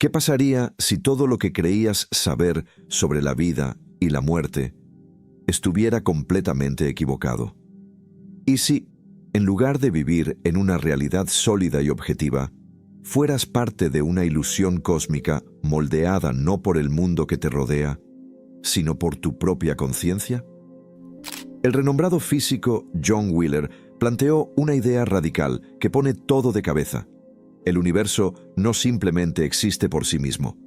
¿Qué pasaría si todo lo que creías saber sobre la vida y la muerte estuviera completamente equivocado? ¿Y si, en lugar de vivir en una realidad sólida y objetiva, fueras parte de una ilusión cósmica moldeada no por el mundo que te rodea, sino por tu propia conciencia? El renombrado físico John Wheeler planteó una idea radical que pone todo de cabeza. El universo no simplemente existe por sí mismo,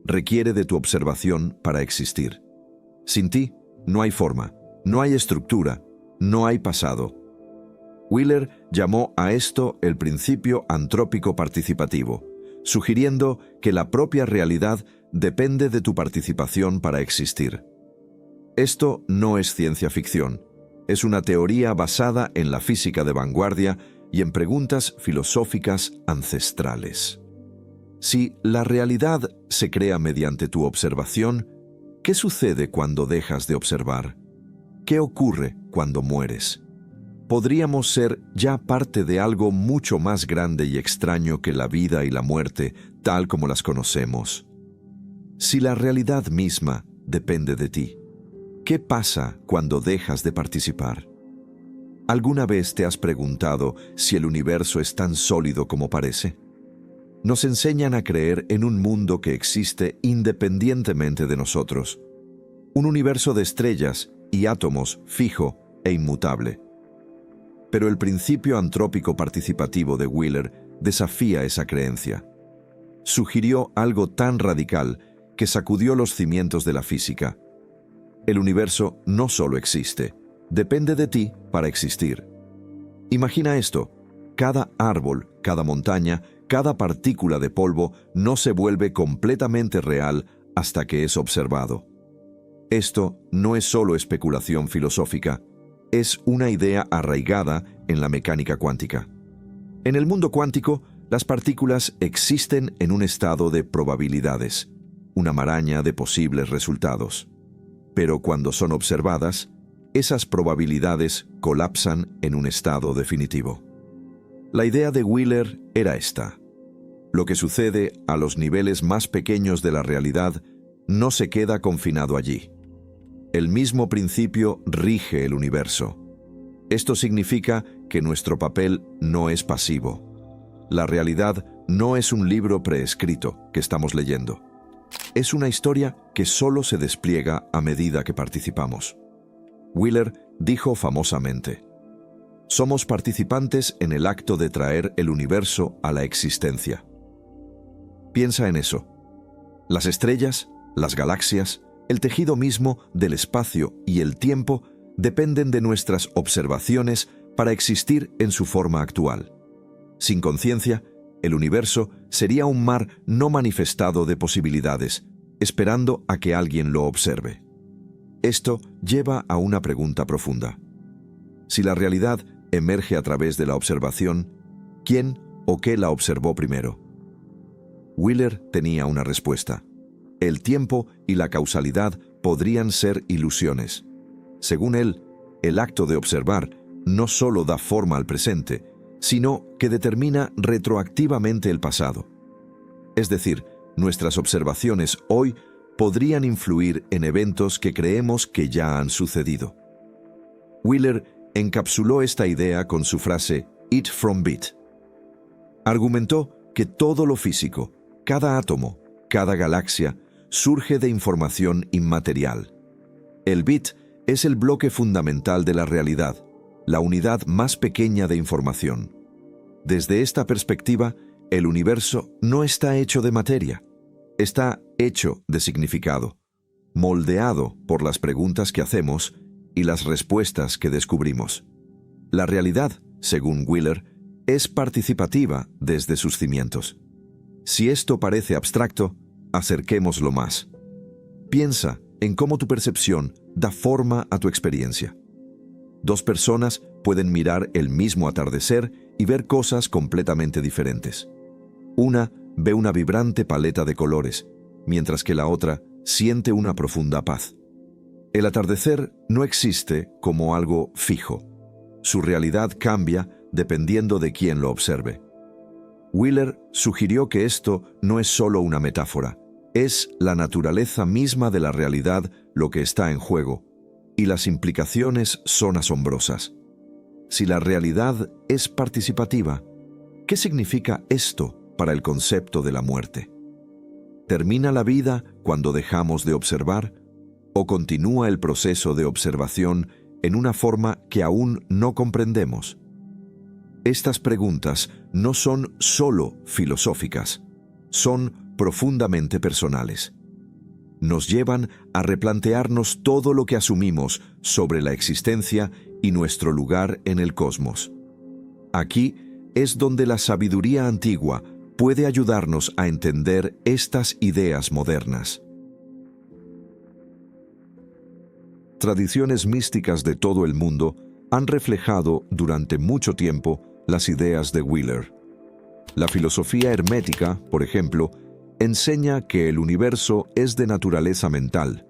requiere de tu observación para existir. Sin ti, no hay forma, no hay estructura, no hay pasado. Wheeler llamó a esto el principio antrópico participativo, sugiriendo que la propia realidad depende de tu participación para existir. Esto no es ciencia ficción, es una teoría basada en la física de vanguardia y en preguntas filosóficas ancestrales. Si la realidad se crea mediante tu observación, ¿qué sucede cuando dejas de observar? ¿Qué ocurre cuando mueres? Podríamos ser ya parte de algo mucho más grande y extraño que la vida y la muerte, tal como las conocemos. Si la realidad misma depende de ti, ¿qué pasa cuando dejas de participar? ¿Alguna vez te has preguntado si el universo es tan sólido como parece? Nos enseñan a creer en un mundo que existe independientemente de nosotros. Un universo de estrellas y átomos fijo e inmutable. Pero el principio antrópico participativo de Wheeler desafía esa creencia. Sugirió algo tan radical que sacudió los cimientos de la física. El universo no solo existe, depende de ti para existir. Imagina esto: cada árbol, cada montaña, cada partícula de polvo no se vuelve completamente real hasta que es observado. Esto no es solo especulación filosófica, es una idea arraigada en la mecánica cuántica. En el mundo cuántico, las partículas existen en un estado de probabilidades, una maraña de posibles resultados. Pero cuando son observadas, esas probabilidades colapsan en un estado definitivo. La idea de Wheeler era esta: lo que sucede a los niveles más pequeños de la realidad no se queda confinado allí. El mismo principio rige el universo. Esto significa que nuestro papel no es pasivo. La realidad no es un libro preescrito que estamos leyendo. Es una historia que solo se despliega a medida que participamos. Wheeler dijo famosamente: somos participantes en el acto de traer el universo a la existencia. Piensa en eso. Las estrellas, las galaxias, el tejido mismo del espacio y el tiempo dependen de nuestras observaciones para existir en su forma actual. Sin conciencia, el universo sería un mar no manifestado de posibilidades, esperando a que alguien lo observe. Esto lleva a una pregunta profunda. Si la realidad emerge a través de la observación, ¿quién o qué la observó primero? Wheeler tenía una respuesta. El tiempo y la causalidad podrían ser ilusiones. Según él, el acto de observar no solo da forma al presente, sino que determina retroactivamente el pasado. Es decir, nuestras observaciones hoy podrían influir en eventos que creemos que ya han sucedido. Wheeler encapsuló esta idea con su frase "It from bit". Argumentó que todo lo físico, cada átomo, cada galaxia, surge de información inmaterial. El bit es el bloque fundamental de la realidad, la unidad más pequeña de información. Desde esta perspectiva, el universo no está hecho de materia, está hecho de significado, moldeado por las preguntas que hacemos y las respuestas que descubrimos. La realidad, según Wheeler, es participativa desde sus cimientos. Si esto parece abstracto, acerquémoslo más. Piensa en cómo tu percepción da forma a tu experiencia. Dos personas pueden mirar el mismo atardecer y ver cosas completamente diferentes. Una ve una vibrante paleta de colores, mientras que la otra siente una profunda paz. El atardecer no existe como algo fijo. Su realidad cambia dependiendo de quién lo observe. Wheeler sugirió que esto no es solo una metáfora, es la naturaleza misma de la realidad lo que está en juego, y las implicaciones son asombrosas. Si la realidad es participativa, ¿qué significa esto para el concepto de la muerte? ¿Termina la vida cuando dejamos de observar? ¿O continúa el proceso de observación en una forma que aún no comprendemos? Estas preguntas no son solo filosóficas, son profundamente personales. Nos llevan a replantearnos todo lo que asumimos sobre la existencia y nuestro lugar en el cosmos. Aquí es donde la sabiduría antigua puede ayudarnos a entender estas ideas modernas. Tradiciones místicas de todo el mundo han reflejado durante mucho tiempo las ideas de Wheeler. La filosofía hermética, por ejemplo, enseña que el universo es de naturaleza mental,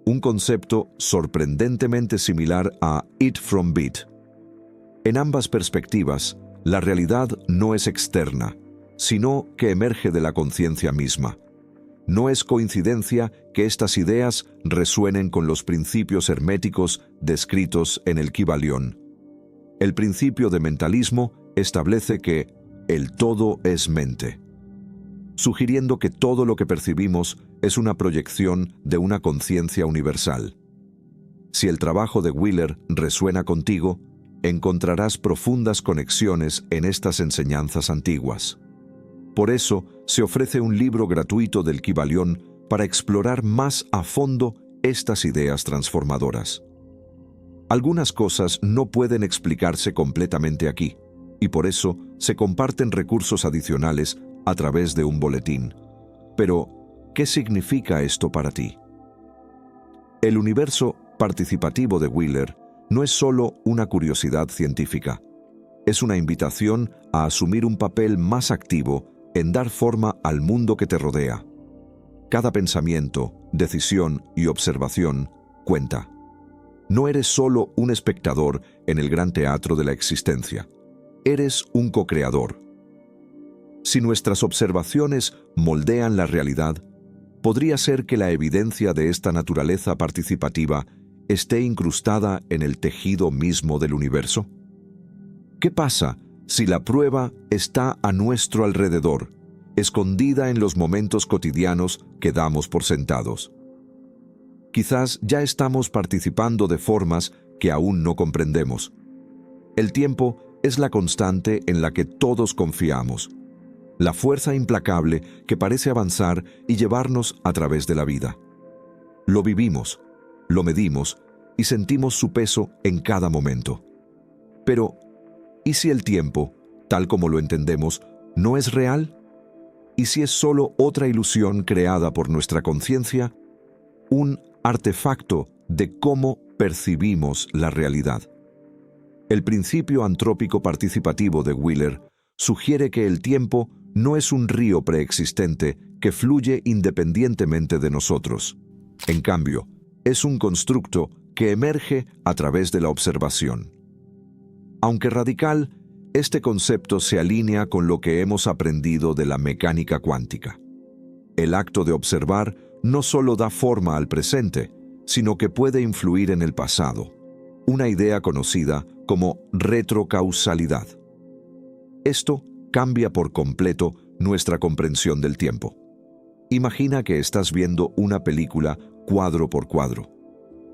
un concepto sorprendentemente similar a It from Beat. En ambas perspectivas, la realidad no es externa, sino que emerge de la conciencia misma. No es coincidencia que estas ideas resuenen con los principios herméticos descritos en el Kybalión. El principio de mentalismo establece que el todo es mente, sugiriendo que todo lo que percibimos es una proyección de una conciencia universal. Si el trabajo de Wheeler resuena contigo, encontrarás profundas conexiones en estas enseñanzas antiguas. Por eso, se ofrece un libro gratuito del Kybalión para explorar más a fondo estas ideas transformadoras. Algunas cosas no pueden explicarse completamente aquí, y por eso se comparten recursos adicionales a través de un boletín. Pero, ¿qué significa esto para ti? El universo participativo de Wheeler no es solo una curiosidad científica, es una invitación a asumir un papel más activo en dar forma al mundo que te rodea. Cada pensamiento, decisión y observación cuenta. No eres solo un espectador en el gran teatro de la existencia, eres un co-creador. Si nuestras observaciones moldean la realidad, podría ser que la evidencia de esta naturaleza participativa esté incrustada en el tejido mismo del universo. ¿Qué pasa si la prueba está a nuestro alrededor, escondida en los momentos cotidianos que damos por sentados? Quizás ya estamos participando de formas que aún no comprendemos. El tiempo es la constante en la que todos confiamos, la fuerza implacable que parece avanzar y llevarnos a través de la vida. Lo vivimos, lo medimos y sentimos su peso en cada momento. Pero, ¿y si el tiempo, tal como lo entendemos, no es real? ¿Y si es solo otra ilusión creada por nuestra conciencia? Un artefacto de cómo percibimos la realidad. El principio antrópico participativo de Wheeler sugiere que el tiempo no es un río preexistente que fluye independientemente de nosotros. En cambio, es un constructo que emerge a través de la observación. Aunque radical, este concepto se alinea con lo que hemos aprendido de la mecánica cuántica. El acto de observar no solo da forma al presente, sino que puede influir en el pasado, una idea conocida como retrocausalidad. Esto cambia por completo nuestra comprensión del tiempo. Imagina que estás viendo una película cuadro por cuadro.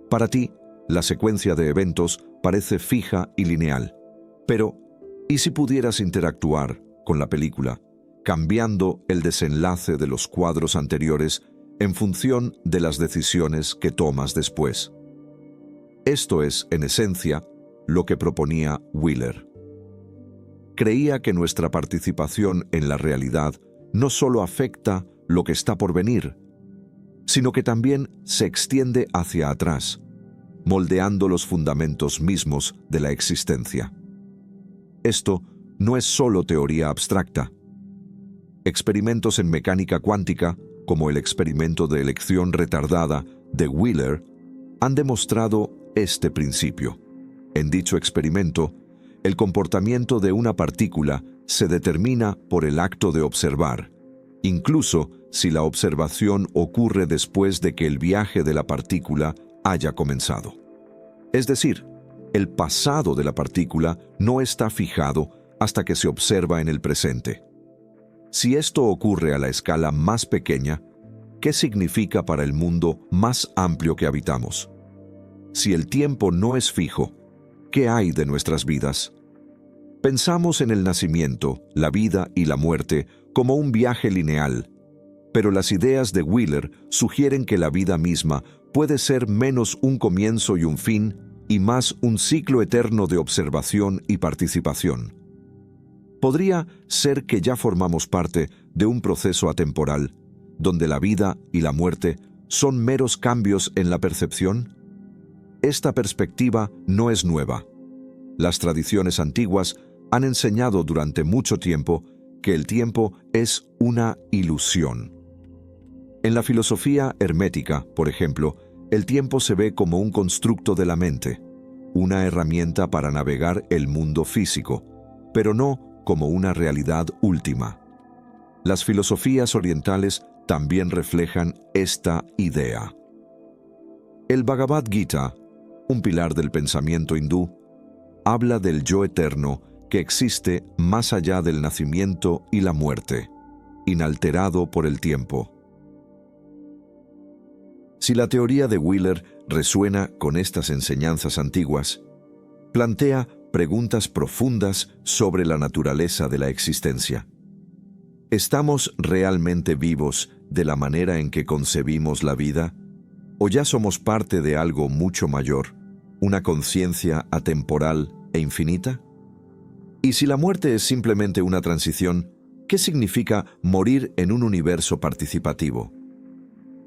Para ti, la secuencia de eventos parece fija y lineal. Pero, ¿y si pudieras interactuar con la película, cambiando el desenlace de los cuadros anteriores en función de las decisiones que tomas después? Esto es, en esencia, lo que proponía Wheeler. Creía que nuestra participación en la realidad no solo afecta lo que está por venir, sino que también se extiende hacia atrás, moldeando los fundamentos mismos de la existencia. Esto no es solo teoría abstracta. Experimentos en mecánica cuántica, como el experimento de elección retardada de Wheeler, han demostrado este principio. En dicho experimento, el comportamiento de una partícula se determina por el acto de observar, incluso si la observación ocurre después de que el viaje de la partícula haya comenzado. Es decir, el pasado de la partícula no está fijado hasta que se observa en el presente. Si esto ocurre a la escala más pequeña, ¿qué significa para el mundo más amplio que habitamos? Si el tiempo no es fijo, ¿qué hay de nuestras vidas? Pensamos en el nacimiento, la vida y la muerte como un viaje lineal, pero las ideas de Wheeler sugieren que la vida misma puede ser menos un comienzo y un fin y más un ciclo eterno de observación y participación. ¿Podría ser que ya formamos parte de un proceso atemporal, donde la vida y la muerte son meros cambios en la percepción? Esta perspectiva no es nueva. Las tradiciones antiguas han enseñado durante mucho tiempo que el tiempo es una ilusión. En la filosofía hermética, por ejemplo, el tiempo se ve como un constructo de la mente, una herramienta para navegar el mundo físico, pero no como una realidad última. Las filosofías orientales también reflejan esta idea. El Bhagavad Gita, un pilar del pensamiento hindú, habla del yo eterno que existe más allá del nacimiento y la muerte, inalterado por el tiempo. Si la teoría de Wheeler resuena con estas enseñanzas antiguas, plantea preguntas profundas sobre la naturaleza de la existencia. ¿Estamos realmente vivos de la manera en que concebimos la vida? ¿O ya somos parte de algo mucho mayor, una conciencia atemporal e infinita? Y si la muerte es simplemente una transición, ¿qué significa morir en un universo participativo?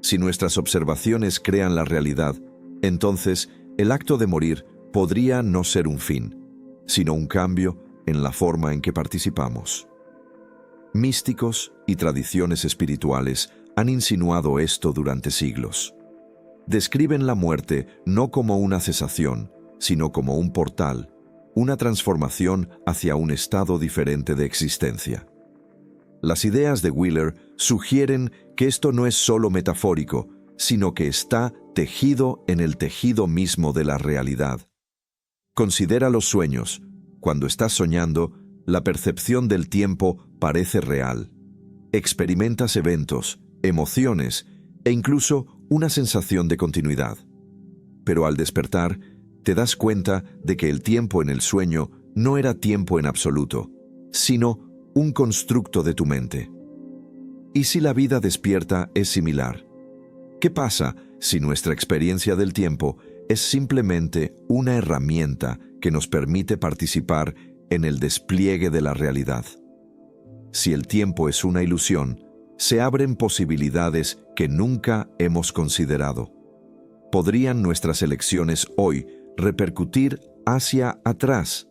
Si nuestras observaciones crean la realidad, entonces el acto de morir podría no ser un fin, sino un cambio en la forma en que participamos. Místicos y tradiciones espirituales han insinuado esto durante siglos. Describen la muerte no como una cesación, sino como un portal, una transformación hacia un estado diferente de existencia. Las ideas de Wheeler sugieren que esto no es solo metafórico, sino que está tejido en el tejido mismo de la realidad. Considera los sueños. Cuando estás soñando, la percepción del tiempo parece real. Experimentas eventos, emociones e incluso una sensación de continuidad. Pero al despertar, te das cuenta de que el tiempo en el sueño no era tiempo en absoluto, sino un constructo de tu mente. ¿Y si la vida despierta es similar? ¿Qué pasa si nuestra experiencia del tiempo es simplemente una herramienta que nos permite participar en el despliegue de la realidad? Si el tiempo es una ilusión, se abren posibilidades que nunca hemos considerado. ¿Podrían nuestras elecciones hoy repercutir hacia atrás,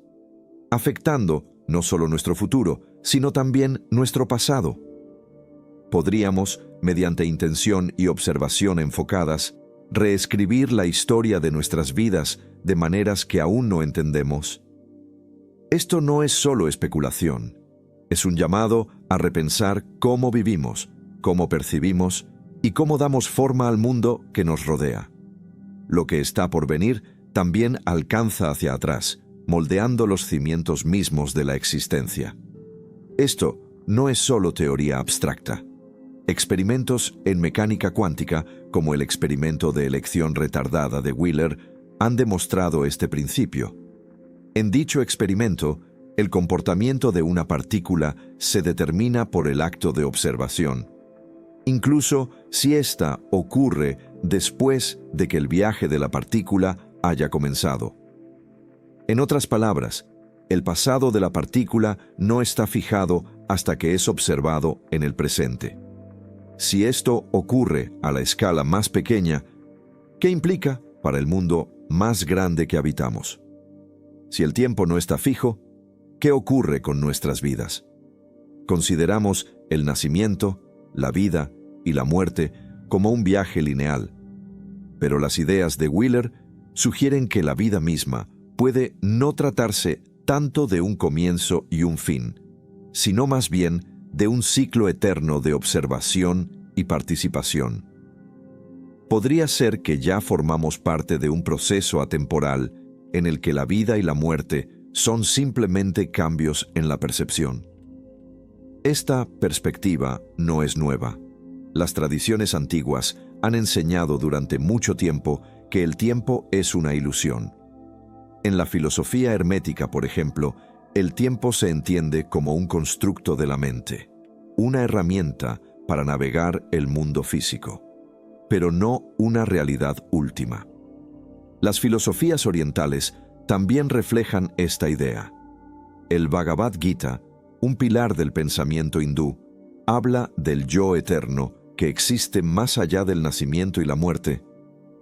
afectando no solo nuestro futuro, sino también nuestro pasado? Podríamos, mediante intención y observación enfocadas, reescribir la historia de nuestras vidas de maneras que aún no entendemos. Esto no es solo especulación, es un llamado a repensar cómo vivimos, cómo percibimos y cómo damos forma al mundo que nos rodea. Lo que está por venir también alcanza hacia atrás, moldeando los cimientos mismos de la existencia. Esto no es solo teoría abstracta. Experimentos en mecánica cuántica, como el experimento de elección retardada de Wheeler, han demostrado este principio. En dicho experimento, el comportamiento de una partícula se determina por el acto de observación, incluso si ésta ocurre después de que el viaje de la partícula haya comenzado. En otras palabras, el pasado de la partícula no está fijado hasta que es observado en el presente. Si esto ocurre a la escala más pequeña, ¿qué implica para el mundo más grande que habitamos? Si el tiempo no está fijo, ¿qué ocurre con nuestras vidas? Consideramos el nacimiento, la vida y la muerte como un viaje lineal, pero las ideas de Wheeler sugieren que la vida misma puede no tratarse tanto de un comienzo y un fin, sino más bien de un ciclo eterno de observación y participación. Podría ser que ya formamos parte de un proceso atemporal en el que la vida y la muerte son simplemente cambios en la percepción. Esta perspectiva no es nueva. Las tradiciones antiguas han enseñado durante mucho tiempo que el tiempo es una ilusión. En la filosofía hermética, por ejemplo, el tiempo se entiende como un constructo de la mente, una herramienta para navegar el mundo físico, pero no una realidad última. Las filosofías orientales también reflejan esta idea. El Bhagavad Gita, un pilar del pensamiento hindú, habla del yo eterno que existe más allá del nacimiento y la muerte,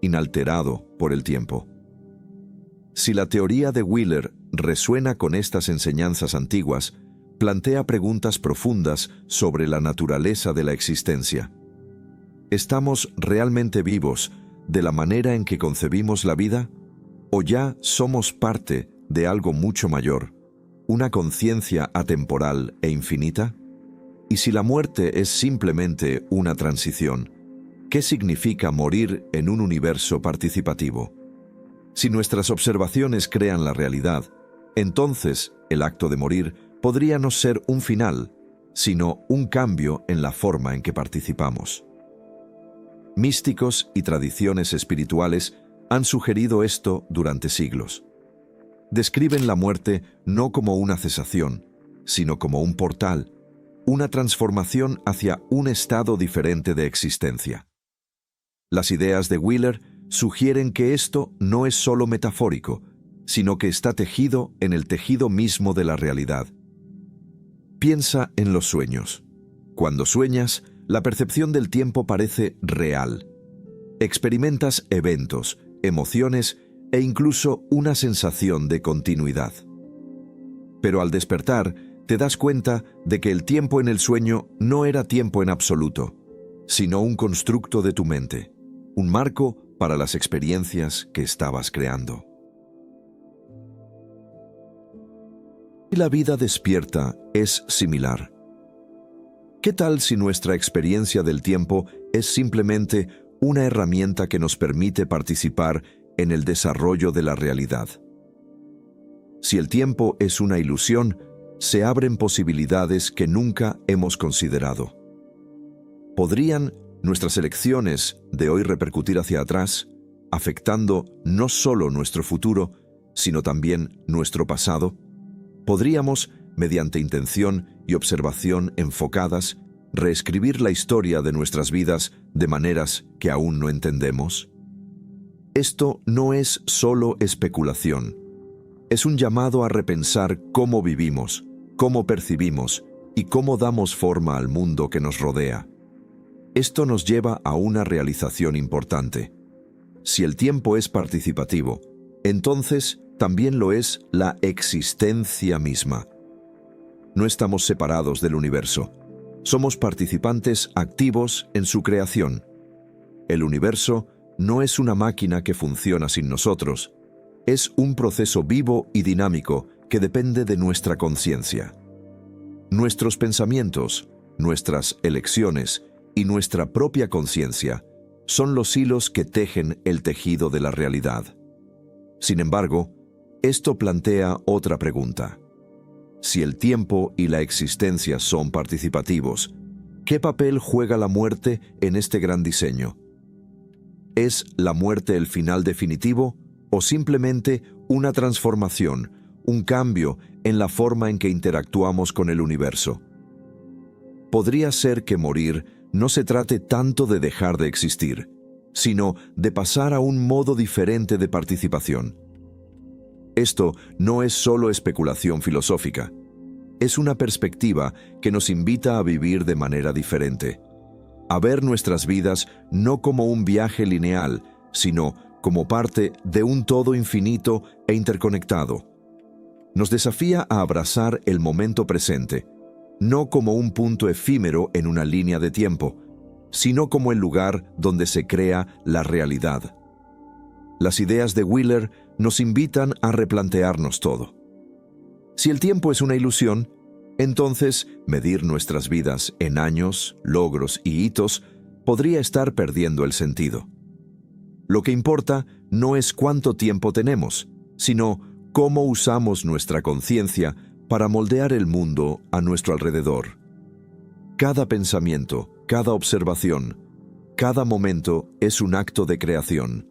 inalterado por el tiempo. Si la teoría de Wheeler resuena con estas enseñanzas antiguas, plantea preguntas profundas sobre la naturaleza de la existencia. ¿Estamos realmente vivos de la manera en que concebimos la vida? ¿O ya somos parte de algo mucho mayor, una conciencia atemporal e infinita? Y si la muerte es simplemente una transición, ¿qué significa morir en un universo participativo? Si nuestras observaciones crean la realidad, entonces el acto de morir podría no ser un final, sino un cambio en la forma en que participamos. Místicos y tradiciones espirituales han sugerido esto durante siglos. Describen la muerte no como una cesación, sino como un portal, una transformación hacia un estado diferente de existencia. Las ideas de Wheeler sugieren que esto no es solo metafórico, sino que está tejido en el tejido mismo de la realidad. Piensa en los sueños. Cuando sueñas, la percepción del tiempo parece real. Experimentas eventos, emociones e incluso una sensación de continuidad. Pero al despertar, te das cuenta de que el tiempo en el sueño no era tiempo en absoluto, sino un constructo de tu mente, un marco para las experiencias que estabas creando. Y la vida despierta es similar. ¿Qué tal si nuestra experiencia del tiempo es simplemente una herramienta que nos permite participar en el desarrollo de la realidad? Si el tiempo es una ilusión, se abren posibilidades que nunca hemos considerado. ¿Podrían nuestras elecciones de hoy repercutir hacia atrás, afectando no solo nuestro futuro, sino también nuestro pasado? ¿Podríamos, mediante intención y observación enfocadas, reescribir la historia de nuestras vidas de maneras que aún no entendemos? Esto no es solo especulación. Es un llamado a repensar cómo vivimos, cómo percibimos y cómo damos forma al mundo que nos rodea. Esto nos lleva a una realización importante. Si el tiempo es participativo, entonces también lo es la existencia misma. No estamos separados del universo. Somos participantes activos en su creación. El universo no es una máquina que funciona sin nosotros. Es un proceso vivo y dinámico que depende de nuestra conciencia. Nuestros pensamientos, nuestras elecciones y nuestra propia conciencia son los hilos que tejen el tejido de la realidad. Sin embargo, esto plantea otra pregunta. Si el tiempo y la existencia son participativos, ¿qué papel juega la muerte en este gran diseño? ¿Es la muerte el final definitivo o simplemente una transformación, un cambio en la forma en que interactuamos con el universo? Podría ser que morir no se trate tanto de dejar de existir, sino de pasar a un modo diferente de participación. Esto no es solo especulación filosófica. Es una perspectiva que nos invita a vivir de manera diferente, a ver nuestras vidas no como un viaje lineal, sino como parte de un todo infinito e interconectado. Nos desafía a abrazar el momento presente, no como un punto efímero en una línea de tiempo, sino como el lugar donde se crea la realidad. Las ideas de Wheeler nos invitan a replantearnos todo. Si el tiempo es una ilusión, entonces medir nuestras vidas en años, logros y hitos podría estar perdiendo el sentido. Lo que importa no es cuánto tiempo tenemos, sino cómo usamos nuestra conciencia para moldear el mundo a nuestro alrededor. Cada pensamiento, cada observación, cada momento es un acto de creación.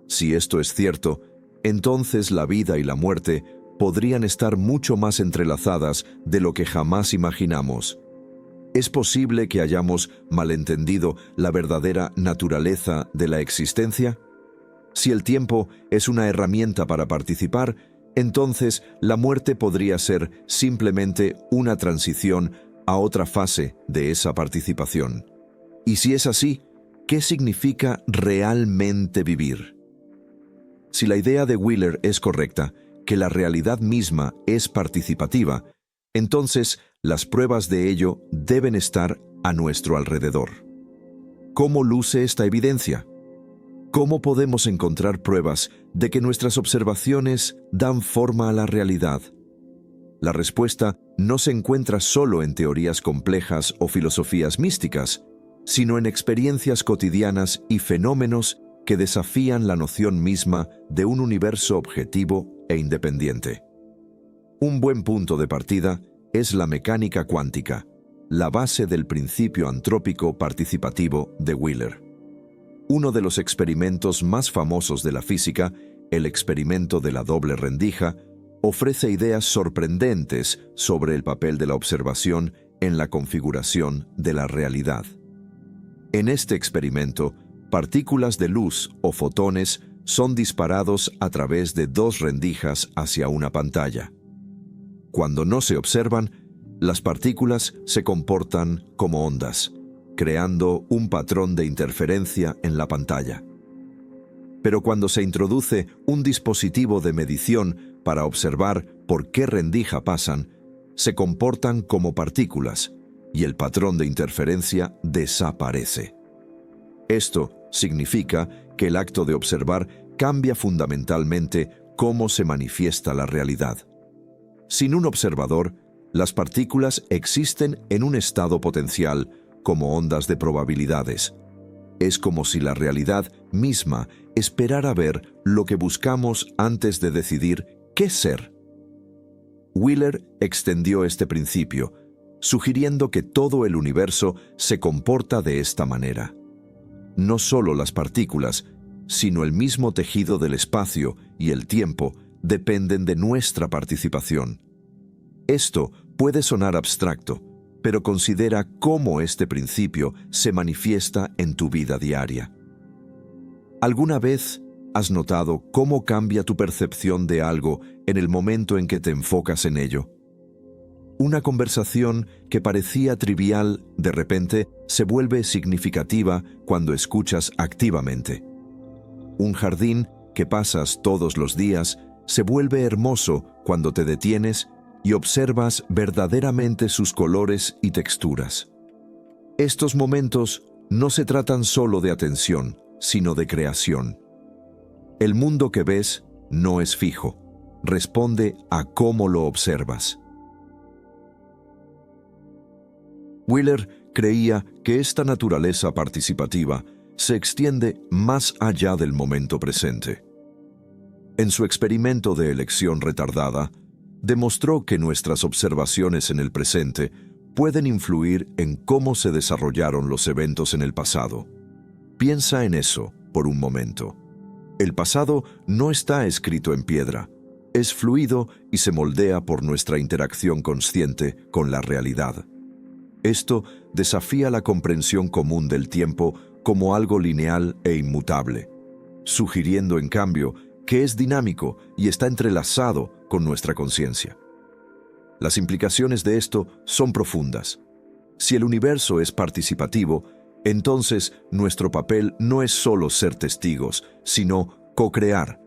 Si esto es cierto, entonces la vida y la muerte podrían estar mucho más entrelazadas de lo que jamás imaginamos. ¿Es posible que hayamos malentendido la verdadera naturaleza de la existencia? Si el tiempo es una herramienta para participar, entonces la muerte podría ser simplemente una transición a otra fase de esa participación. Y si es así, ¿qué significa realmente vivir? Si la idea de Wheeler es correcta, que la realidad misma es participativa, entonces las pruebas de ello deben estar a nuestro alrededor. ¿Cómo luce esta evidencia? ¿Cómo podemos encontrar pruebas de que nuestras observaciones dan forma a la realidad? La respuesta no se encuentra solo en teorías complejas o filosofías místicas, sino en experiencias cotidianas y fenómenos que desafían la noción misma de un universo objetivo e independiente. Un buen punto de partida es la mecánica cuántica, la base del principio antrópico participativo de Wheeler. Uno de los experimentos más famosos de la física, el experimento de la doble rendija, ofrece ideas sorprendentes sobre el papel de la observación en la configuración de la realidad. En este experimento, partículas de luz o fotones son disparados a través de dos rendijas hacia una pantalla. Cuando no se observan, las partículas se comportan como ondas, creando un patrón de interferencia en la pantalla. Pero cuando se introduce un dispositivo de medición para observar por qué rendija pasan, se comportan como partículas y el patrón de interferencia desaparece. Esto significa que el acto de observar cambia fundamentalmente cómo se manifiesta la realidad. Sin un observador, las partículas existen en un estado potencial, como ondas de probabilidades. Es como si la realidad misma esperara ver lo que buscamos antes de decidir qué ser. Wheeler extendió este principio, sugiriendo que todo el universo se comporta de esta manera. No solo las partículas, sino el mismo tejido del espacio y el tiempo dependen de nuestra participación. Esto puede sonar abstracto, pero considera cómo este principio se manifiesta en tu vida diaria. ¿Alguna vez has notado cómo cambia tu percepción de algo en el momento en que te enfocas en ello? Una conversación que parecía trivial, de repente, se vuelve significativa cuando escuchas activamente. Un jardín que pasas todos los días se vuelve hermoso cuando te detienes y observas verdaderamente sus colores y texturas. Estos momentos no se tratan solo de atención, sino de creación. El mundo que ves no es fijo, responde a cómo lo observas. Wheeler creía que esta naturaleza participativa se extiende más allá del momento presente. En su experimento de elección retardada, demostró que nuestras observaciones en el presente pueden influir en cómo se desarrollaron los eventos en el pasado. Piensa en eso por un momento. El pasado no está escrito en piedra, es fluido y se moldea por nuestra interacción consciente con la realidad. Esto desafía la comprensión común del tiempo como algo lineal e inmutable, sugiriendo en cambio que es dinámico y está entrelazado con nuestra conciencia. Las implicaciones de esto son profundas. Si el universo es participativo, entonces nuestro papel no es solo ser testigos, sino co-crear.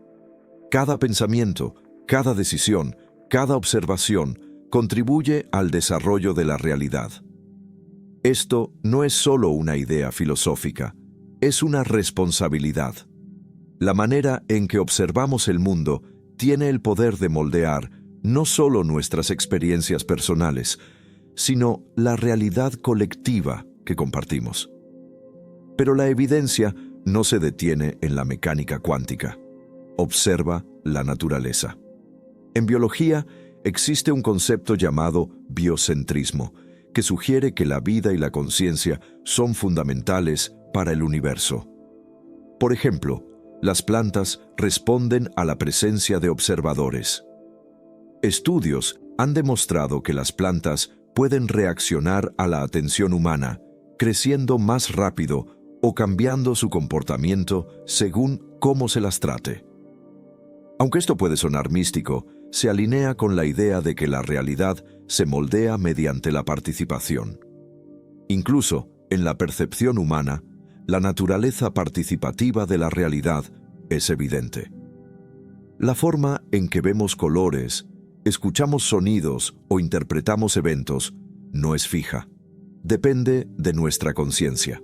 Cada pensamiento, cada decisión, cada observación contribuye al desarrollo de la realidad. Esto no es solo una idea filosófica, es una responsabilidad. La manera en que observamos el mundo tiene el poder de moldear no solo nuestras experiencias personales, sino la realidad colectiva que compartimos. Pero la evidencia no se detiene en la mecánica cuántica. Observa la naturaleza. En biología existe un concepto llamado biocentrismo, que sugiere que la vida y la conciencia son fundamentales para el universo. Por ejemplo, las plantas responden a la presencia de observadores. Estudios han demostrado que las plantas pueden reaccionar a la atención humana, creciendo más rápido o cambiando su comportamiento según cómo se las trate. Aunque esto puede sonar místico, se alinea con la idea de que la realidad se moldea mediante la participación. Incluso, en la percepción humana, la naturaleza participativa de la realidad es evidente. La forma en que vemos colores, escuchamos sonidos o interpretamos eventos no es fija. Depende de nuestra conciencia.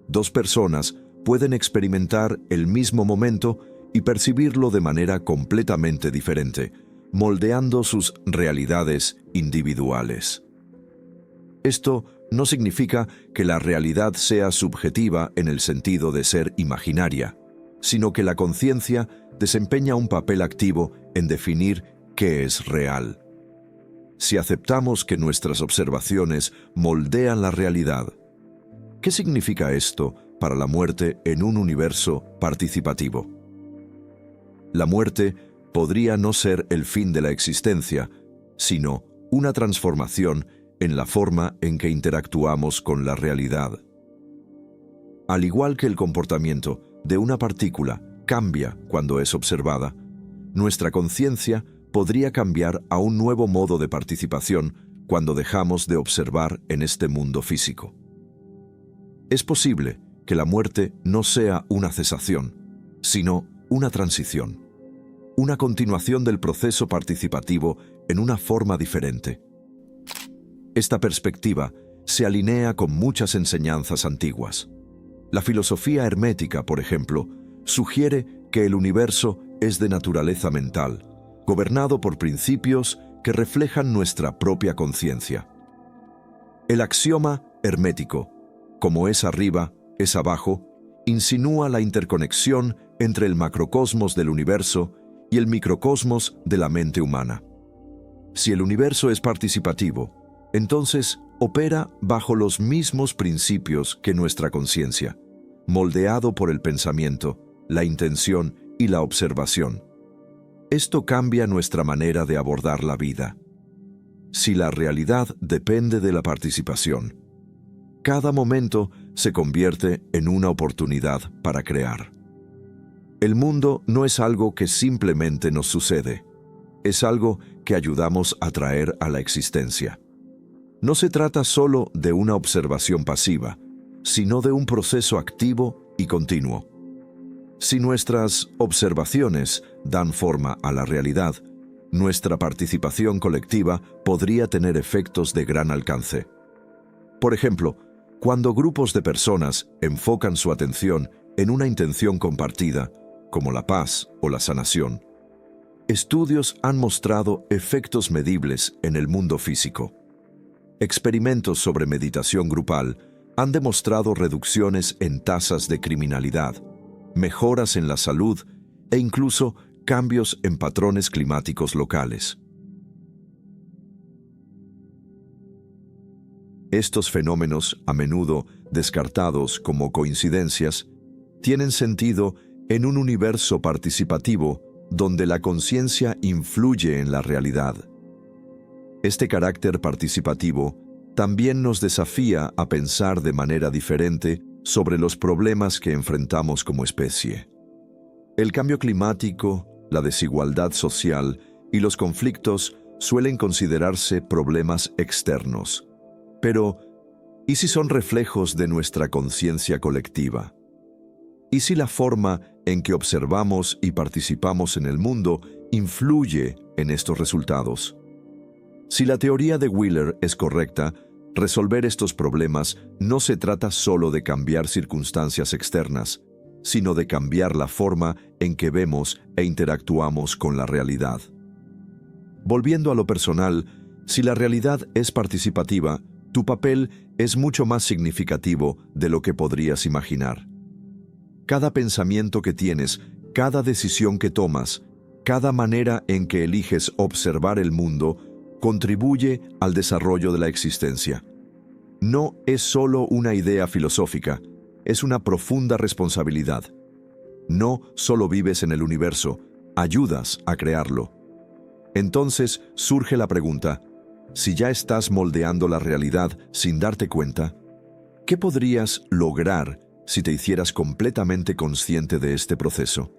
Dos personas pueden experimentar el mismo momento y percibirlo de manera completamente diferente, moldeando sus realidades individuales. Esto no significa que la realidad sea subjetiva en el sentido de ser imaginaria, sino que la conciencia desempeña un papel activo en definir qué es real. Si aceptamos que nuestras observaciones moldean la realidad, ¿qué significa esto para la muerte en un universo participativo? La muerte podría no ser el fin de la existencia, sino una transformación en la forma en que interactuamos con la realidad. Al igual que el comportamiento de una partícula cambia cuando es observada, nuestra conciencia podría cambiar a un nuevo modo de participación cuando dejamos de observar en este mundo físico. Es posible que la muerte no sea una cesación, sino una transición, una continuación del proceso participativo en una forma diferente. Esta perspectiva se alinea con muchas enseñanzas antiguas. La filosofía hermética, por ejemplo, sugiere que el universo es de naturaleza mental, gobernado por principios que reflejan nuestra propia conciencia. El axioma hermético, como es arriba, es abajo, insinúa la interconexión entre el macrocosmos del universo y el microcosmos de la mente humana. Si el universo es participativo, entonces opera bajo los mismos principios que nuestra conciencia, moldeado por el pensamiento, la intención y la observación. Esto cambia nuestra manera de abordar la vida. Si la realidad depende de la participación, cada momento se convierte en una oportunidad para crear. El mundo no es algo que simplemente nos sucede, es algo que ayudamos a traer a la existencia. No se trata solo de una observación pasiva, sino de un proceso activo y continuo. Si nuestras observaciones dan forma a la realidad, nuestra participación colectiva podría tener efectos de gran alcance. Por ejemplo, cuando grupos de personas enfocan su atención en una intención compartida, como la paz o la sanación, estudios han mostrado efectos medibles en el mundo físico. Experimentos sobre meditación grupal han demostrado reducciones en tasas de criminalidad, mejoras en la salud e incluso cambios en patrones climáticos locales. Estos fenómenos, a menudo descartados como coincidencias, tienen sentido en un universo participativo donde la conciencia influye en la realidad. Este carácter participativo también nos desafía a pensar de manera diferente sobre los problemas que enfrentamos como especie. El cambio climático, la desigualdad social y los conflictos suelen considerarse problemas externos. Pero, ¿y si son reflejos de nuestra conciencia colectiva? ¿Y si la forma en que observamos y participamos en el mundo influye en estos resultados? Si la teoría de Wheeler es correcta, resolver estos problemas no se trata solo de cambiar circunstancias externas, sino de cambiar la forma en que vemos e interactuamos con la realidad. Volviendo a lo personal, si la realidad es participativa, tu papel es mucho más significativo de lo que podrías imaginar. Cada pensamiento que tienes, cada decisión que tomas, cada manera en que eliges observar el mundo, contribuye al desarrollo de la existencia. No es solo una idea filosófica, es una profunda responsabilidad. No solo vives en el universo, ayudas a crearlo. Entonces surge la pregunta, si ya estás moldeando la realidad sin darte cuenta, ¿qué podrías lograr si te hicieras completamente consciente de este proceso?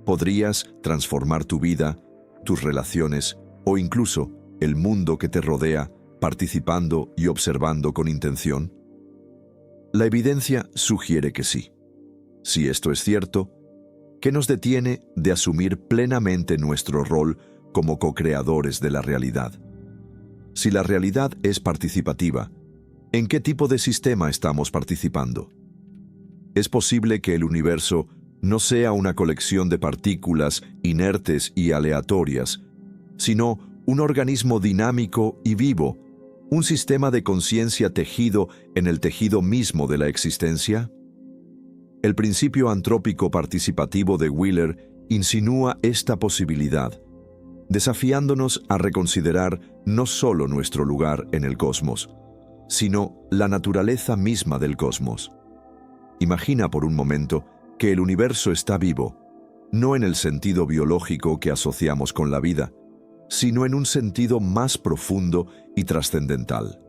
¿Podrías transformar tu vida, tus relaciones o incluso el mundo que te rodea participando y observando con intención? La evidencia sugiere que sí. Si esto es cierto, ¿qué nos detiene de asumir plenamente nuestro rol como co-creadores de la realidad? Si la realidad es participativa, ¿en qué tipo de sistema estamos participando? ¿Es posible que el universo no sea una colección de partículas inertes y aleatorias, sino un organismo dinámico y vivo, un sistema de conciencia tejido en el tejido mismo de la existencia? El principio antrópico participativo de Wheeler insinúa esta posibilidad, desafiándonos a reconsiderar no solo nuestro lugar en el cosmos, sino la naturaleza misma del cosmos. Imagina por un momento que el universo está vivo, no en el sentido biológico que asociamos con la vida, sino en un sentido más profundo y trascendental.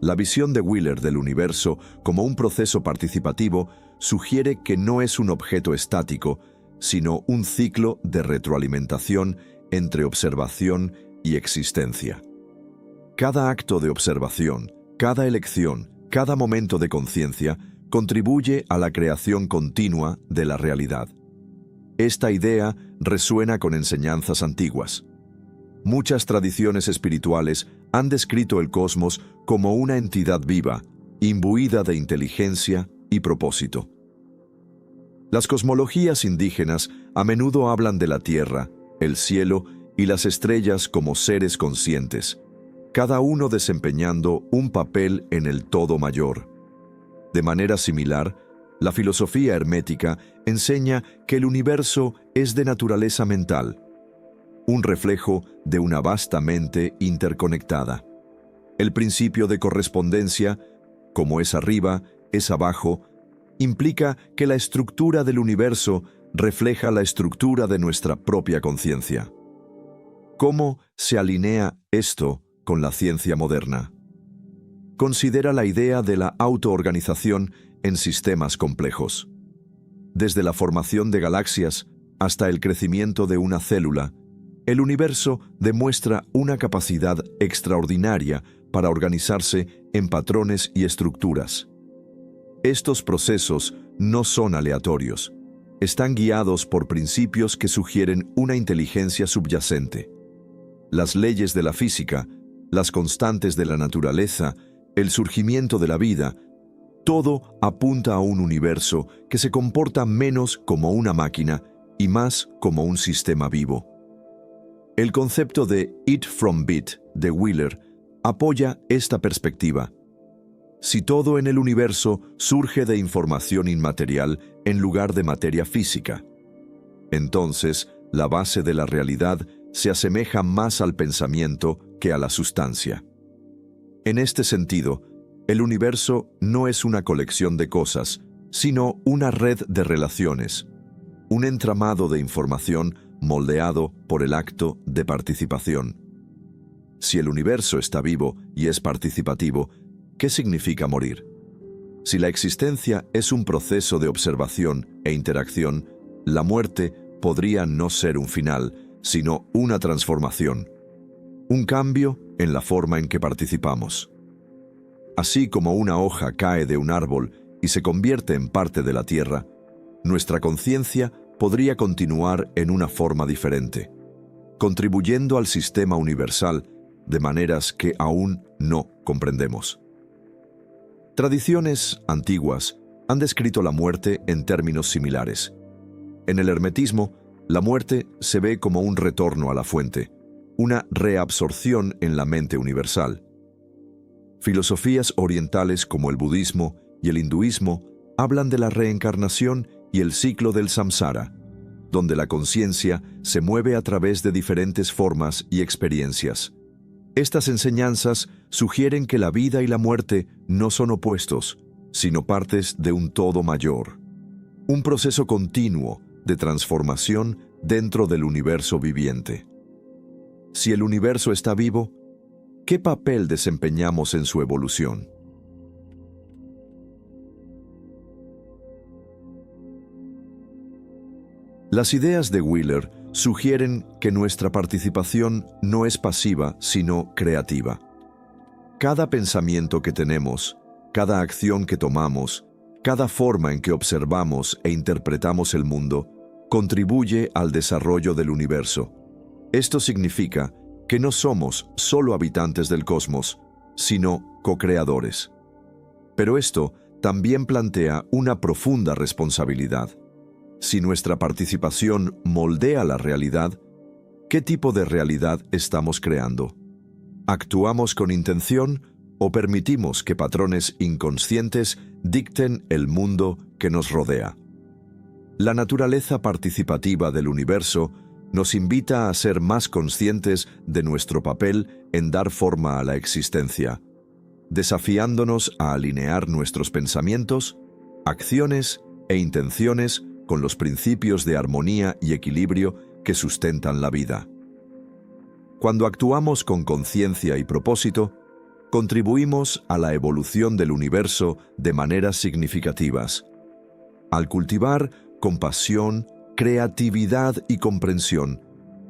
La visión de Wheeler del universo como un proceso participativo sugiere que no es un objeto estático, sino un ciclo de retroalimentación entre observación y existencia. Cada acto de observación, cada elección, cada momento de conciencia contribuye a la creación continua de la realidad. Esta idea resuena con enseñanzas antiguas. Muchas tradiciones espirituales han descrito el cosmos como una entidad viva, imbuida de inteligencia y propósito. Las cosmologías indígenas a menudo hablan de la Tierra, el cielo y las estrellas como seres conscientes, cada uno desempeñando un papel en el todo mayor. De manera similar, la filosofía hermética enseña que el universo es de naturaleza mental, un reflejo de una vasta mente interconectada. El principio de correspondencia, como es arriba, es abajo, implica que la estructura del universo refleja la estructura de nuestra propia conciencia. ¿Cómo se alinea esto con la ciencia moderna? Considera la idea de la autoorganización en sistemas complejos. Desde la formación de galaxias hasta el crecimiento de una célula, el universo demuestra una capacidad extraordinaria para organizarse en patrones y estructuras. Estos procesos no son aleatorios. Están guiados por principios que sugieren una inteligencia subyacente. Las leyes de la física, las constantes de la naturaleza, el surgimiento de la vida, todo apunta a un universo que se comporta menos como una máquina y más como un sistema vivo. El concepto de It from Bit de Wheeler apoya esta perspectiva. Si todo en el universo surge de información inmaterial en lugar de materia física, entonces la base de la realidad se asemeja más al pensamiento que a la sustancia. En este sentido, el universo no es una colección de cosas, sino una red de relaciones, un entramado de información moldeado por el acto de participación. Si el universo está vivo y es participativo, ¿qué significa morir? Si la existencia es un proceso de observación e interacción, la muerte podría no ser un final, sino una transformación, un cambio en la forma en que participamos. Así como una hoja cae de un árbol y se convierte en parte de la tierra, nuestra conciencia podría continuar en una forma diferente, contribuyendo al sistema universal de maneras que aún no comprendemos. Tradiciones antiguas han descrito la muerte en términos similares. En el hermetismo, la muerte se ve como un retorno a la fuente, una reabsorción en la mente universal. Filosofías orientales como el budismo y el hinduismo hablan de la reencarnación y el ciclo del samsara, donde la conciencia se mueve a través de diferentes formas y experiencias. Estas enseñanzas sugieren que la vida y la muerte no son opuestos, sino partes de un todo mayor. Un proceso continuo de transformación dentro del universo viviente. Si el universo está vivo, ¿qué papel desempeñamos en su evolución? Las ideas de Wheeler sugieren que nuestra participación no es pasiva, sino creativa. Cada pensamiento que tenemos, cada acción que tomamos, cada forma en que observamos e interpretamos el mundo, contribuye al desarrollo del universo. Esto significa que no somos solo habitantes del cosmos, sino co-creadores. Pero esto también plantea una profunda responsabilidad. Si nuestra participación moldea la realidad, ¿qué tipo de realidad estamos creando? ¿Actuamos con intención o permitimos que patrones inconscientes dicten el mundo que nos rodea? La naturaleza participativa del universo nos invita a ser más conscientes de nuestro papel en dar forma a la existencia, desafiándonos a alinear nuestros pensamientos, acciones e intenciones con los principios de armonía y equilibrio que sustentan la vida. Cuando actuamos con conciencia y propósito, contribuimos a la evolución del universo de maneras significativas. Al cultivar compasión, creatividad y comprensión,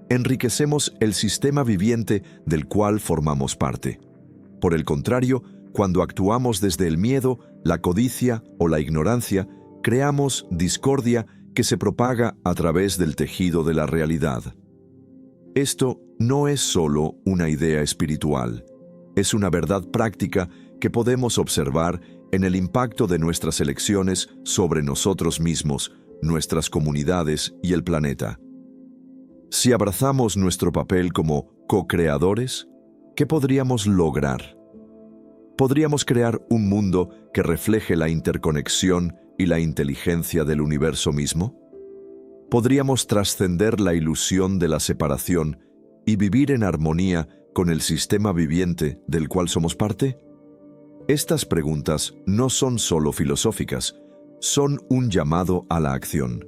enriquecemos el sistema viviente del cual formamos parte. Por el contrario, cuando actuamos desde el miedo, la codicia o la ignorancia, creamos discordia que se propaga a través del tejido de la realidad. Esto no es solo una idea espiritual, es una verdad práctica que podemos observar en el impacto de nuestras elecciones sobre nosotros mismos, nuestras comunidades y el planeta. Si abrazamos nuestro papel como co-creadores, ¿qué podríamos lograr? ¿Podríamos crear un mundo que refleje la interconexión y la inteligencia del universo mismo? ¿Podríamos trascender la ilusión de la separación y vivir en armonía con el sistema viviente del cual somos parte? Estas preguntas no son solo filosóficas, son un llamado a la acción.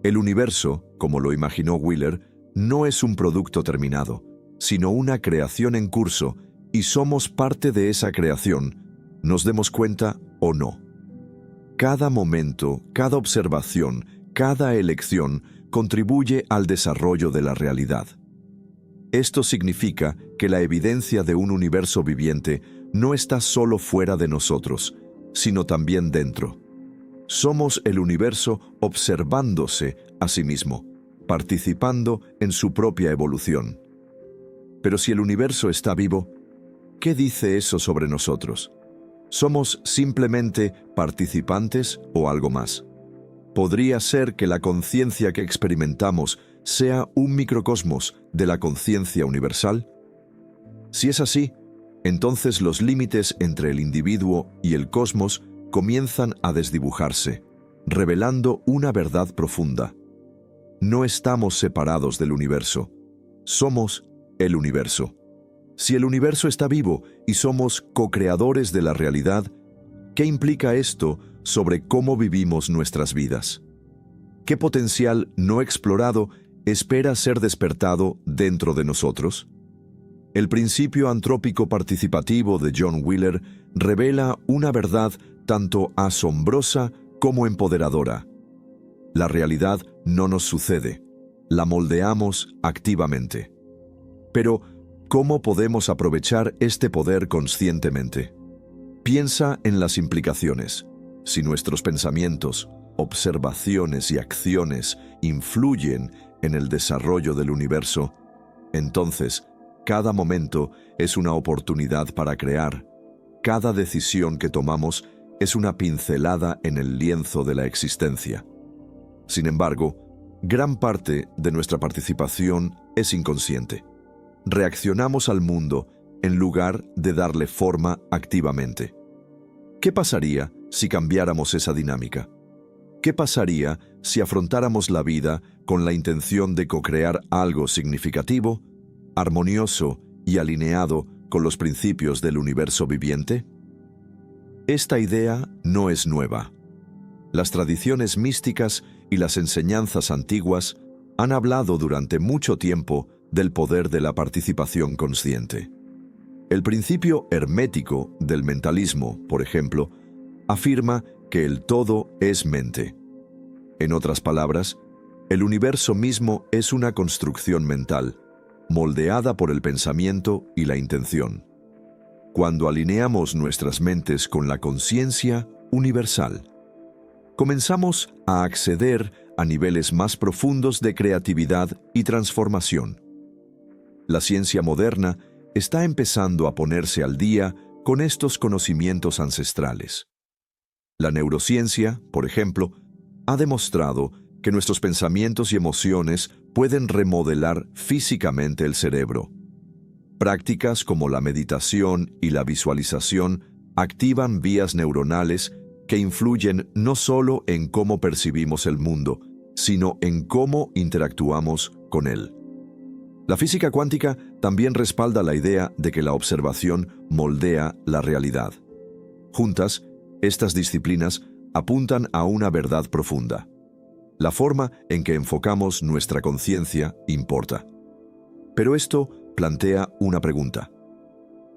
El universo, como lo imaginó Wheeler, no es un producto terminado, sino una creación en curso, y somos parte de esa creación, nos demos cuenta o no. Cada momento, cada observación, cada elección contribuye al desarrollo de la realidad. Esto significa que la evidencia de un universo viviente no está solo fuera de nosotros, sino también dentro. Somos el universo observándose a sí mismo, participando en su propia evolución. Pero si el universo está vivo, ¿qué dice eso sobre nosotros? ¿Somos simplemente participantes o algo más? ¿Podría ser que la conciencia que experimentamos sea un microcosmos de la conciencia universal? Si es así, entonces los límites entre el individuo y el cosmos comienzan a desdibujarse, revelando una verdad profunda. No estamos separados del universo, somos el universo. Si el universo está vivo y somos co-creadores de la realidad, ¿qué implica esto sobre cómo vivimos nuestras vidas? ¿Qué potencial no explorado espera ser despertado dentro de nosotros? El principio antrópico participativo de John Wheeler revela una verdad tanto asombrosa como empoderadora. La realidad no nos sucede, la moldeamos activamente. Pero, ¿cómo podemos aprovechar este poder conscientemente? Piensa en las implicaciones. Si nuestros pensamientos, observaciones y acciones influyen en el desarrollo del universo, entonces, cada momento es una oportunidad para crear. Cada decisión que tomamos es una pincelada en el lienzo de la existencia. Sin embargo, gran parte de nuestra participación es inconsciente. reaccionamos al mundo en lugar de darle forma activamente. ¿Qué pasaría si cambiáramos esa dinámica? ¿Qué pasaría si afrontáramos la vida con la intención de co-crear algo significativo, armonioso y alineado con los principios del universo viviente? Esta idea no es nueva. Las tradiciones místicas y las enseñanzas antiguas han hablado durante mucho tiempo del poder de la participación consciente. El principio hermético del mentalismo, por ejemplo, afirma que el todo es mente. En otras palabras, el universo mismo es una construcción mental, moldeada por el pensamiento y la intención. Cuando alineamos nuestras mentes con la conciencia universal, comenzamos a acceder a niveles más profundos de creatividad y transformación. La ciencia moderna está empezando a ponerse al día con estos conocimientos ancestrales. La neurociencia, por ejemplo, ha demostrado que nuestros pensamientos y emociones pueden remodelar físicamente el cerebro. Prácticas como la meditación y la visualización activan vías neuronales que influyen no solo en cómo percibimos el mundo, sino en cómo interactuamos con él. La física cuántica también respalda la idea de que la observación moldea la realidad. Juntas, estas disciplinas apuntan a una verdad profunda. La forma en que enfocamos nuestra conciencia importa. Pero esto plantea una pregunta.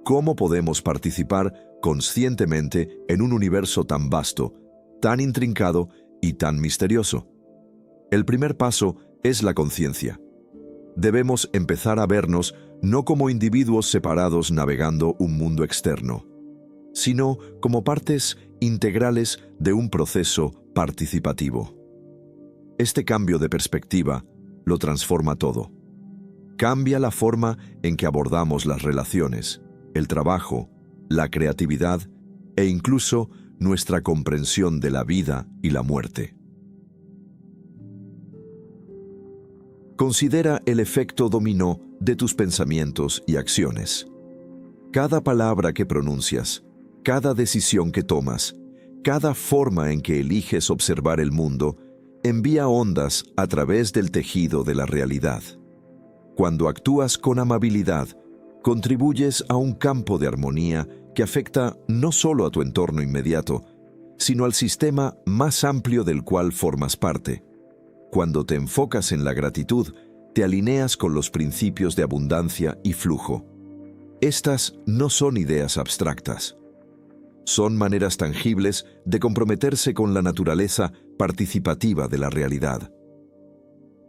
¿Cómo podemos participar conscientemente en un universo tan vasto, tan intrincado y tan misterioso? El primer paso es la conciencia. Debemos empezar a vernos no como individuos separados navegando un mundo externo, sino como partes integrales de un proceso participativo. Este cambio de perspectiva lo transforma todo. Cambia la forma en que abordamos las relaciones, el trabajo, la creatividad e incluso nuestra comprensión de la vida y la muerte. Considera el efecto dominó de tus pensamientos y acciones. Cada palabra que pronuncias, cada decisión que tomas, cada forma en que eliges observar el mundo, envía ondas a través del tejido de la realidad. Cuando actúas con amabilidad, contribuyes a un campo de armonía que afecta no solo a tu entorno inmediato, sino al sistema más amplio del cual formas parte. Cuando te enfocas en la gratitud, te alineas con los principios de abundancia y flujo. Estas no son ideas abstractas. Son maneras tangibles de comprometerse con la naturaleza participativa de la realidad.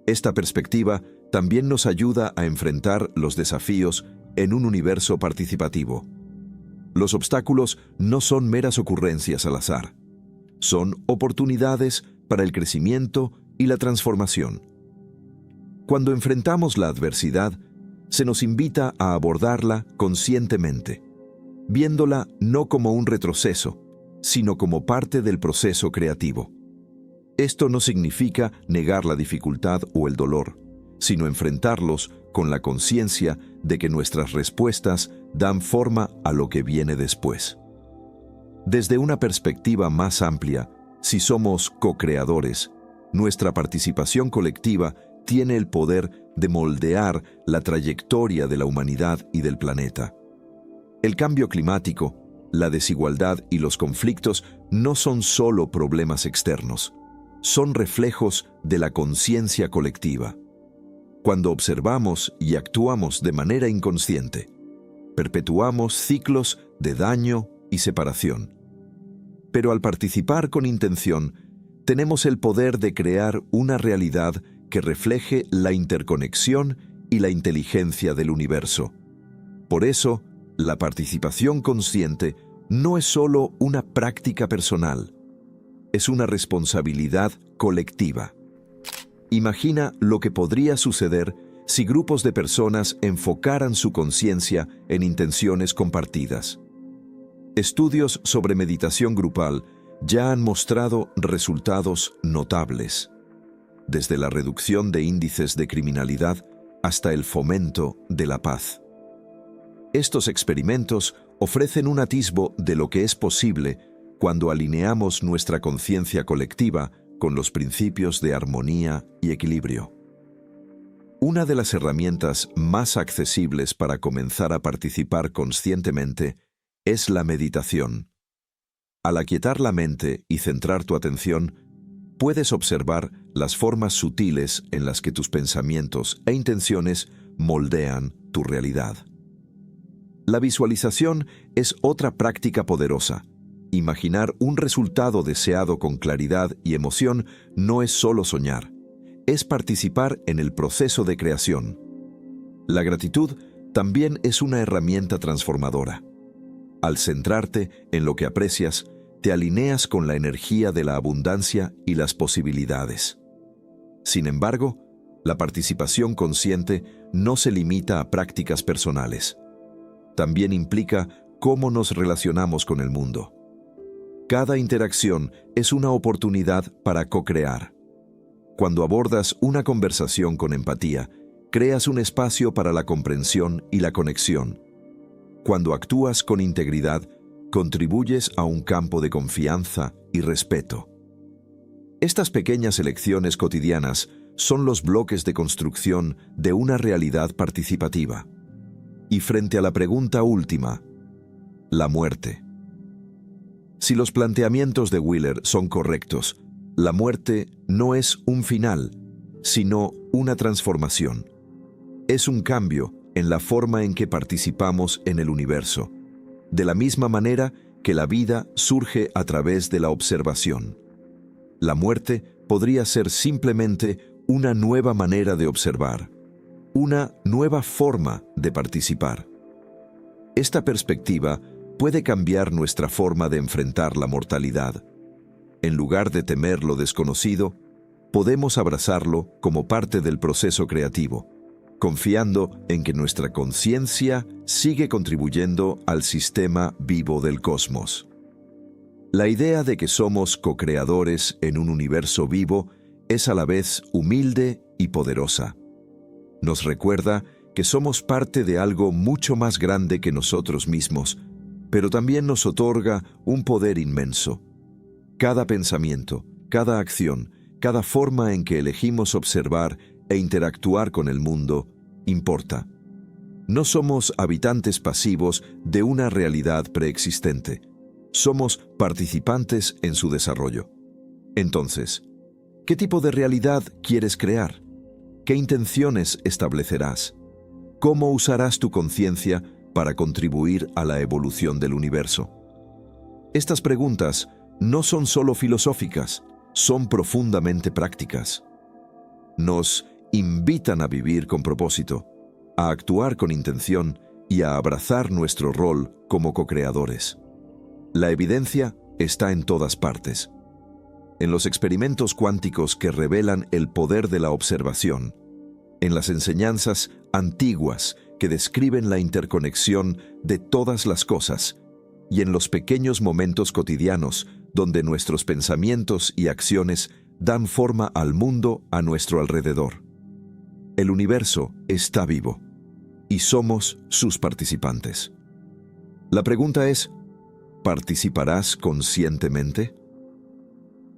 Esta perspectiva también nos ayuda a enfrentar los desafíos en un universo participativo. Los obstáculos no son meras ocurrencias al azar. Son oportunidades para el crecimiento y la transformación. Cuando enfrentamos la adversidad, se nos invita a abordarla conscientemente, viéndola no como un retroceso, sino como parte del proceso creativo. Esto no significa negar la dificultad o el dolor, sino enfrentarlos con la conciencia de que nuestras respuestas dan forma a lo que viene después. Desde una perspectiva más amplia, si somos co-creadores, nuestra participación colectiva tiene el poder de moldear la trayectoria de la humanidad y del planeta. El cambio climático, la desigualdad y los conflictos no son solo problemas externos, son reflejos de la conciencia colectiva. Cuando observamos y actuamos de manera inconsciente, perpetuamos ciclos de daño y separación. Pero al participar con intención, tenemos el poder de crear una realidad que refleje la interconexión y la inteligencia del universo. Por eso, la participación consciente no es solo una práctica personal, es una responsabilidad colectiva. Imagina lo que podría suceder si grupos de personas enfocaran su conciencia en intenciones compartidas. Estudios sobre meditación grupal ya han mostrado resultados notables, desde la reducción de índices de criminalidad hasta el fomento de la paz. Estos experimentos ofrecen un atisbo de lo que es posible cuando alineamos nuestra conciencia colectiva con los principios de armonía y equilibrio. Una de las herramientas más accesibles para comenzar a participar conscientemente es la meditación. Al aquietar la mente y centrar tu atención, puedes observar las formas sutiles en las que tus pensamientos e intenciones moldean tu realidad. La visualización es otra práctica poderosa. Imaginar un resultado deseado con claridad y emoción no es solo soñar, es participar en el proceso de creación. La gratitud también es una herramienta transformadora. Al centrarte en lo que aprecias, te alineas con la energía de la abundancia y las posibilidades. Sin embargo, la participación consciente no se limita a prácticas personales. También implica cómo nos relacionamos con el mundo. Cada interacción es una oportunidad para co-crear. Cuando abordas una conversación con empatía, creas un espacio para la comprensión y la conexión. Cuando actúas con integridad, contribuyes a un campo de confianza y respeto. Estas pequeñas elecciones cotidianas son los bloques de construcción de una realidad participativa. Y frente a la pregunta última, la muerte. Si los planteamientos de Wheeler son correctos, la muerte no es un final, sino una transformación. Es un cambio en la forma en que participamos en el universo, de la misma manera que la vida surge a través de la observación. La muerte podría ser simplemente una nueva manera de observar, una nueva forma de participar. Esta perspectiva puede cambiar nuestra forma de enfrentar la mortalidad. En lugar de temer lo desconocido, podemos abrazarlo como parte del proceso creativo, confiando en que nuestra conciencia sigue contribuyendo al sistema vivo del cosmos. La idea de que somos co-creadores en un universo vivo es a la vez humilde y poderosa. Nos recuerda que somos parte de algo mucho más grande que nosotros mismos, pero también nos otorga un poder inmenso. Cada pensamiento, cada acción, cada forma en que elegimos observar e interactuar con el mundo importa. No somos habitantes pasivos de una realidad preexistente. Somos participantes en su desarrollo. Entonces, ¿qué tipo de realidad quieres crear? ¿Qué intenciones establecerás? ¿Cómo usarás tu conciencia para contribuir a la evolución del universo? Estas preguntas no son solo filosóficas, son profundamente prácticas. Nos invitan a vivir con propósito, a actuar con intención y a abrazar nuestro rol como co-creadores. La evidencia está en todas partes. En los experimentos cuánticos que revelan el poder de la observación, en las enseñanzas antiguas que describen la interconexión de todas las cosas, y en los pequeños momentos cotidianos donde nuestros pensamientos y acciones dan forma al mundo a nuestro alrededor. El universo está vivo, y somos sus participantes. La pregunta es, ¿participarás conscientemente?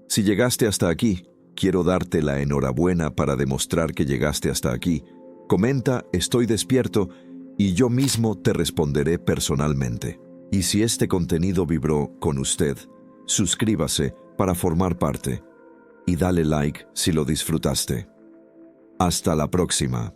Si llegaste hasta aquí, quiero darte la enhorabuena para demostrar que llegaste hasta aquí. Comenta "Estoy despierto" y yo mismo te responderé personalmente. Y si este contenido vibró con usted, suscríbase para formar parte y dale like si lo disfrutaste. Hasta la próxima.